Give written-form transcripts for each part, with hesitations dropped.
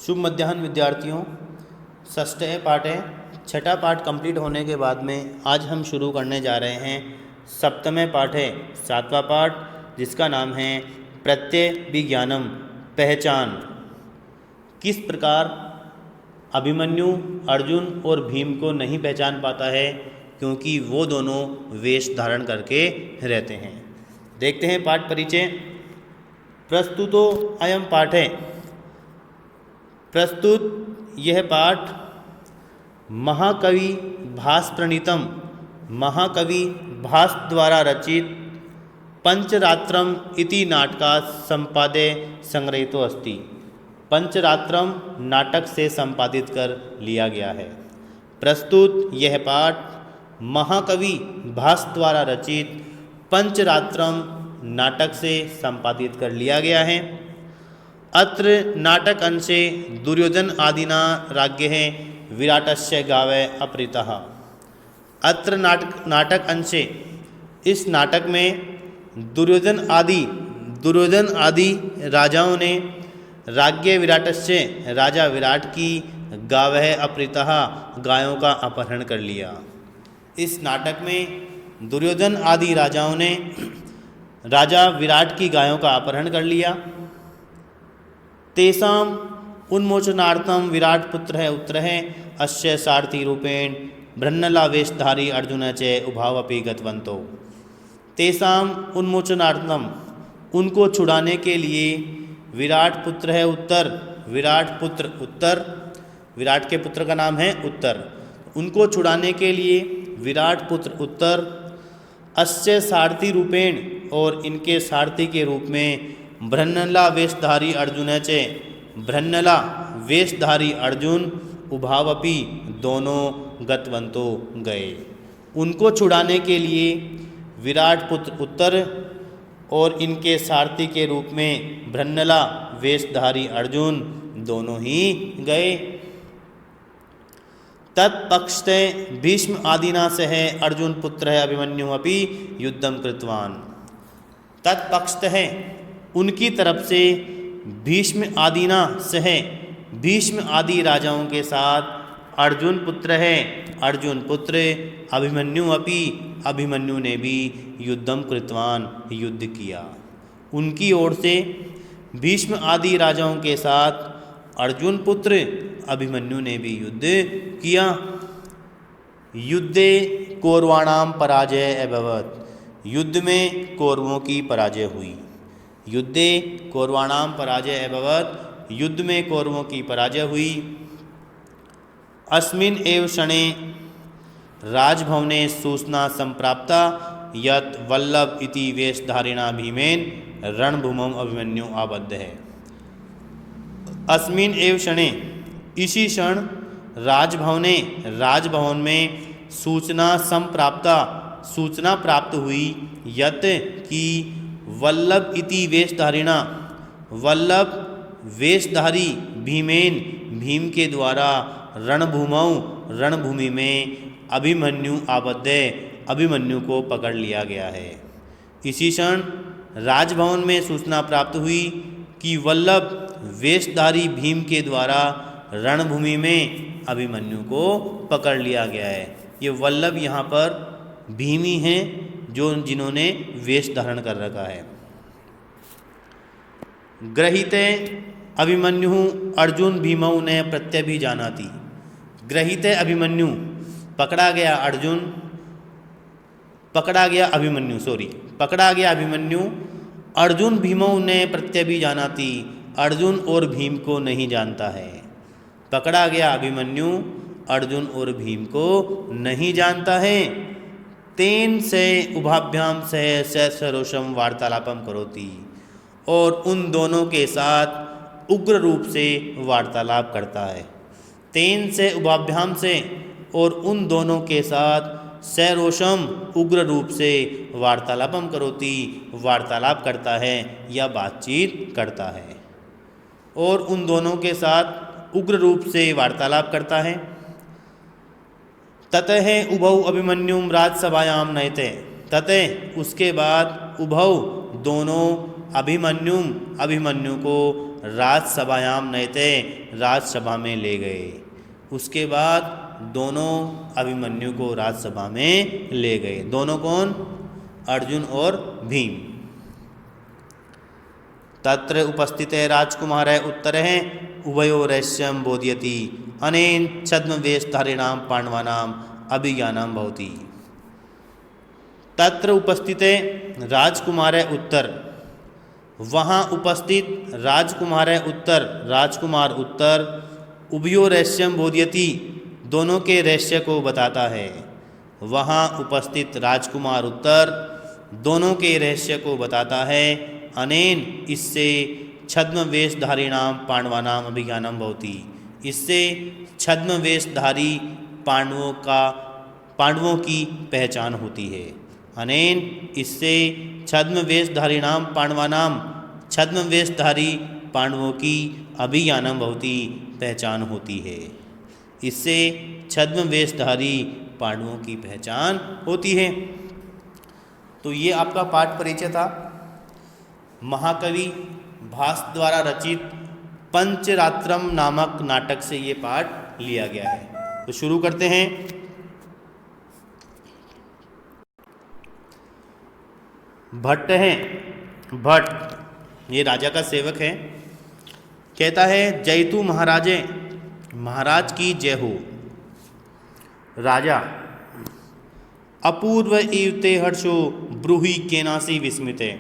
शुभ मध्याह्न विद्यार्थियों। षष्ठे पाठे छठा पाठ कंप्लीट होने के बाद में आज हम शुरू करने जा रहे हैं सप्तमे पाठे सातवां पाठ, जिसका नाम है प्रत्यय विज्ञानम, पहचान। किस प्रकार अभिमन्यु अर्जुन और भीम को नहीं पहचान पाता है, क्योंकि वो दोनों वेश धारण करके रहते हैं। देखते हैं पाठ परिचय। प्रस्तुतो अयम पाठे, प्रस्तुत यह पाठ महाकवि भास प्रणीतम, महाकवि भास द्वारा रचित पंचरात्रम इति नाटकात् संपादे संग्रहीतो अस्ति। पंचरात्रम नाटक से संपादित कर लिया गया है। प्रस्तुत यह पाठ महाकवि भास द्वारा रचित पंचरात्रम नाटक से संपादित कर लिया गया है। अत्र नाटक अंशे दुर्योधन आदिना राज्ञः विराटस्य गावः अपहृतः। अत्र नाटक अंशे, इस नाटक में दुर्योधन आदि राजाओं ने राज्ञ विराटस्य, राजा विराट की गावः अपहृतः, गायों का अपहरण कर लिया। इस नाटक में दुर्योधन आदि राजाओं ने राजा विराट की गायों का अपहरण कर लिया। तेषां उन्मोचनार्थं विराट पुत्रः उत्तरः अस्य सारथी रूपेण बृहन्नलावेशधारी अर्जुनः च उभावपि गतवन्तौ। तेषां उन्मोचनार्थम, उनको छुड़ाने के लिए विराट पुत्र है उत्तर, विराट के पुत्र का नाम है उत्तर। उनको छुड़ाने के लिए विराट पुत्र उत्तर अस्य सारथी रूपेण, और इनके सारथी के रूप में बृहन्नला वेशधारी अर्जुन च, बृहन्नला वेशधारी अर्जुन उभावपि, दोनों गतवंतो गए। उनको छुड़ाने के लिए विराट पुत्र उत्तर और इनके सारथी के रूप में बृहन्नला वेशधारी अर्जुन दोनों ही गए। तत्पक्षते भीष्म आदिना सह अर्जुन पुत्र अभिमन्यु अपि युद्धम कृतवान। तत्पक्षत है, उनकी तरफ से भीष्म आदिना सह, भीष्म आदि राजाओं के साथ अर्जुन पुत्र है, अर्जुन पुत्र अभिमन्यु अपि, अभिमन्यु ने भी युद्धम कृतवान, युद्ध किया। उनकी ओर से भीष्म आदि राजाओं के साथ अर्जुन पुत्र अभिमन्यु ने भी युद्ध किया। युद्धे कौरवाणाम पराजय अभवत्, युद्ध में कौरवों की पराजय हुई। युद्धे कौरवाणाम पराजय अभवत्, युद्ध में कौरवों की पराजय हुई। अस्मिन् एव क्षणे राजभवने सूचना संप्राप्ता यत् वल्लभ इति वेशधारिणा भीमेन रणभूमौ अभिमन्यु आबद्ध है। अस्मिन् एव क्षणे, इसी क्षण राजभवन में सूचना संप्राप्ता, सूचना प्राप्त हुई यत् कि वल्लभ इति वेशधारिणा, वल्लभ वेशधारी भीमेन, भीम के द्वारा रणभूमौ, रणभूमि में अभिमन्यु आबद्ध, अभिमन्यु को पकड़ लिया गया है। इसी क्षण राजभवन में सूचना प्राप्त हुई कि वल्लभ वेशधारी भीम के द्वारा रणभूमि में अभिमन्यु को पकड़ लिया गया है। ये वल्लभ यहाँ पर भीम ही हैं, जिन्होंने वेश धारण कर रखा है। गृहीते अभिमन्यु अर्जुन भीमौ ने प्रत्यभिजानाति। गृहीते अभिमन्यु, पकड़ा गया अभिमन्यु, अर्जुन भीमौ ने प्रत्यभिजानाति, अर्जुन और भीम को नहीं जानता है। पकड़ा गया अभिमन्यु अर्जुन और भीम को नहीं जानता है। तेन से उभाभ्याम से सरोषम वार्तालापम करोति, और उन दोनों के साथ उग्र रूप से वार्तालाप करता है। तेन से उभाभ्याम से, और उन दोनों के साथ सरोषम, उग्र रूप से वार्तालापम करोति, वार्तालाप करता है या बातचीत करता है, और उन दोनों के साथ उग्र रूप से वार्तालाप करता है। ततः उभौ अभिमन्युम राजसभायाम नयते, ततः उसके बाद उभौ दोनों अभिमन्यु को राजसभायाम नयते, राजसभा में ले गए। उसके बाद दोनों अभिमन्यु को राजसभा में ले गए। दोनों कौन? अर्जुन और भीम। तत्र उपस्थिते राजकुमार उत्तर है उभयोरस्यं बोधयति अनेन छद्मवेशधारिणां पांडवानां अभिज्ञानं भवति। तत्र उपस्थिते राजकुमार उत्तर, वहाँ उपस्थित राजकुमार उत्तर उभयो रहस्यम बोधयति, दोनों के रहस्य को बताता है। वहाँ उपस्थित राजकुमार उत्तर दोनों के रहस्य को बताता है। अनेन, इससे छद्म वेशधारिणां पांडवानां अभिज्ञानं भवति, इससे छद्म वेशधारी पांडवों की पहचान होती है। अनेन, इससे छद्म वेशधारी पांडवों की अभिज्ञानं भवति, पहचान होती है। इससे छद्म वेशधारी पांडवों की पहचान होती है। तो ये आपका पाठ परिचय था। महाकवि भास द्वारा रचित पंचरात्रम नामक नाटक से ये पाठ लिया गया है। तो शुरू करते हैं। भट्ट हैं, भट्ट ये राजा का सेवक है। कहता है जयतु महाराजे, महाराज की जय हो। राजा अपूर्व इव ते हर्षो ब्रूहि केनासी विस्मिते,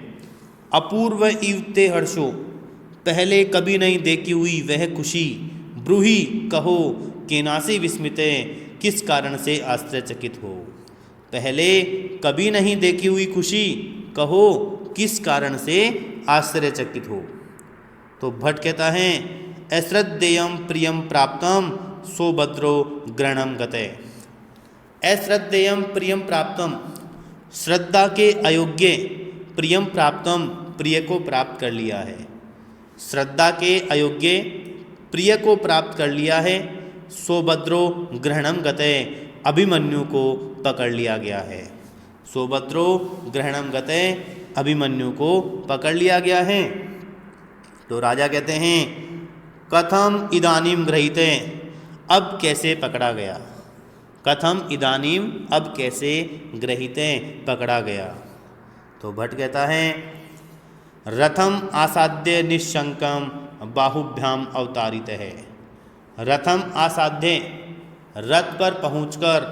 अपूर्व इव ते हर्षो, पहले कभी नहीं देखी हुई वह खुशी, ब्रूहि कहो, केनासी विस्मिते, किस कारण से आश्चर्यचकित हो। पहले कभी नहीं देखी हुई खुशी कहो, किस कारण से आश्चर्यचकित हो। तो भट्ट कहता है अश्रद्धेयं प्रियं प्राप्तम सौभद्रो ग्रहणं गते। अश्रद्धेयं प्रियं प्राप्तम, श्रद्धा के अयोग्य, प्रियं प्राप्तम, प्रिय को प्राप्त कर लिया है। श्रद्धा के अयोग्य प्रिय को प्राप्त कर लिया है। सौभद्रो ग्रहणं गते, अभिमन्यु को पकड़ लिया गया है। सौभद्रो ग्रहणं गते, अभिमन्यु को पकड़ लिया गया है। तो राजा कहते हैं कथम इदानीम गृहीते, अब कैसे पकड़ा गया। कथम इदानीम, अब कैसे गृहीते, पकड़ा गया। तो भट्ट कहता है रथम आसाद्य निशंकम बाहुभ्याम अवतारित है। रथम आसाध्य, रथ पर पहुंचकर,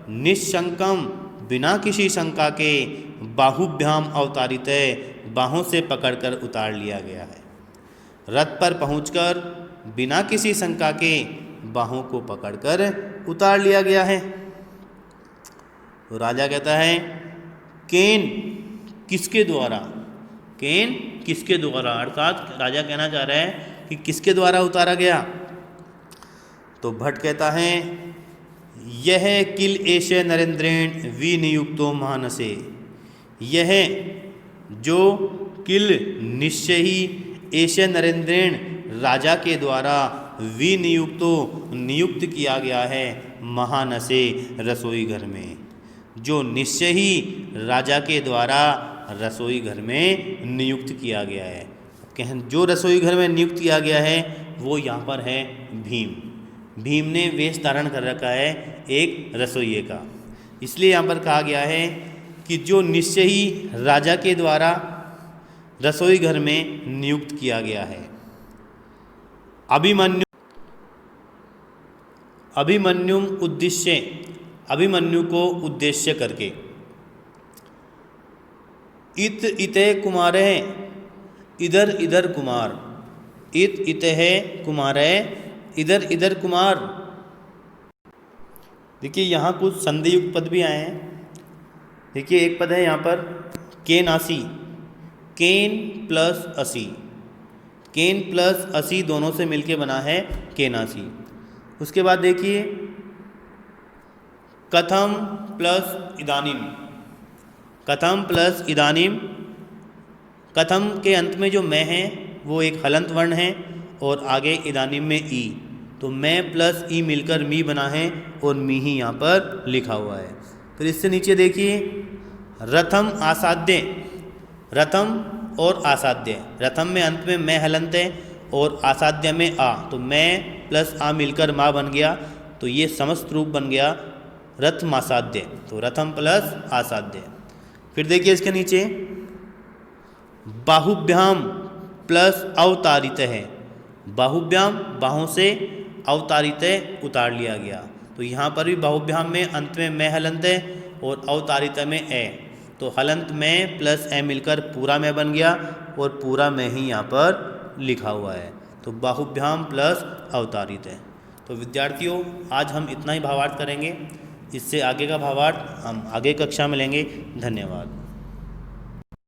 निशंकम, बिना किसी शंका के, बाहुभ्याम अवतारित है, बाहों से पकड़कर उतार लिया गया है। रथ पर पहुंचकर बिना किसी शंका के बाहों को पकड़कर उतार लिया गया है। तो राजा कहता है केन, किसके द्वारा, केन किसके द्वारा, अर्थात राजा कहना चाह रहा है कि किसके द्वारा उतारा गया। तो भट्ट कहता है यह किल एशे नरेंद्रेण विनियुक्तो मानसे, यह जो किल निश्चय ही एशे नरेंद्रेण राजा के द्वारा विनियुक्तो नियुक्त किया गया है महानसे रसोई घर में, जो निश्चय ही राजा के द्वारा रसोई घर में नियुक्त किया गया है। जो रसोई घर में नियुक्त किया गया है वो यहाँ पर है भीम। भीम ने वेश धारण कर रखा है एक रसोइये का, इसलिए यहाँ पर कहा गया है कि जो निश्चय ही राजा के द्वारा रसोई घर में नियुक्त किया गया है। अभिमन्युम उद्देश्य, अभिमन्यु को उद्देश्य करके, इत इते कुमार है, इधर इधर कुमार, इत इत है कुमार है, इधर इधर कुमार। देखिए यहाँ कुछ संधियुक्त पद भी आए हैं। देखिए एक पद है यहाँ पर केनासी, केन प्लस असी, केन प्लस असी दोनों से मिलके बना है केनासी। उसके बाद देखिए कथम प्लस इदानीम, कथम प्लस इदानीम, कथम के अंत में जो मैं है वो एक हलंत वर्ण है और आगे इदानीम में ई, तो मैं प्लस ई मिलकर मी बना है और मी ही यहाँ पर लिखा हुआ है। फिर इससे नीचे देखिए रथम आसाध्य, रथम और आसाध्य, रथम में अंत में मैं हलंत है और आसाध्य में आ, तो मैं प्लस आ मिलकर माँ बन गया, तो ये समस्त रूप बन गया रथमासाध्य। तो रथम प्लस आसाध्य। फिर देखिए इसके नीचे बाहुभ्याम प्लस अवतारित है। बाहुभ्याम बाहों से, अवतारित उतार लिया गया। तो यहाँ पर भी बाहुभ्याम में अंत में मैं हलंत है और अवतारित में ए, तो हलंत में प्लस ए मिलकर पूरा में बन गया और पूरा में ही यहाँ पर लिखा हुआ है। तो बाहुभ्याम प्लस अवतारित है। तो विद्यार्थियों आज हम इतना ही भावार्थ करेंगे। इससे आगे का भावार्थ हम आगे कक्षा में लेंगे। धन्यवाद।